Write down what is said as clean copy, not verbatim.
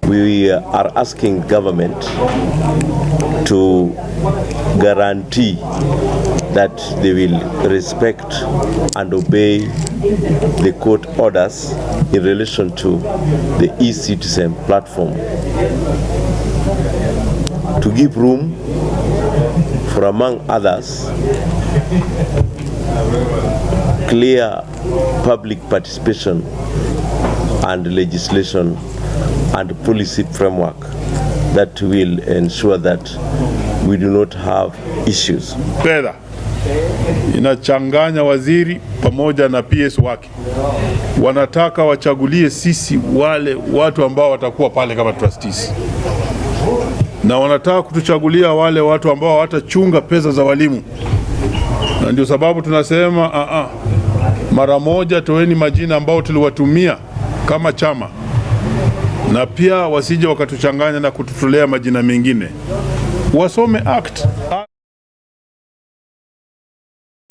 We are asking government to guarantee that they will respect and obey the court orders in relation to the e-citizen platform, to give room for, among others, clear public participation and legislation and policy framework that will ensure that we do not have issues. Fedha inachanganya waziri pamoja na PS wake. Wanataka wachagulie sisi wale watu ambao watakuwa pale kama trustees, na wanataka kutuchagulia wale watu ambao watachunga pesa za walimu, na ndio sababu tunasema mara moja toeni majina ambao tuliwatumia kama chama, na pia wasije wakatuchanganya na kututolea majina mengine. Wasome act.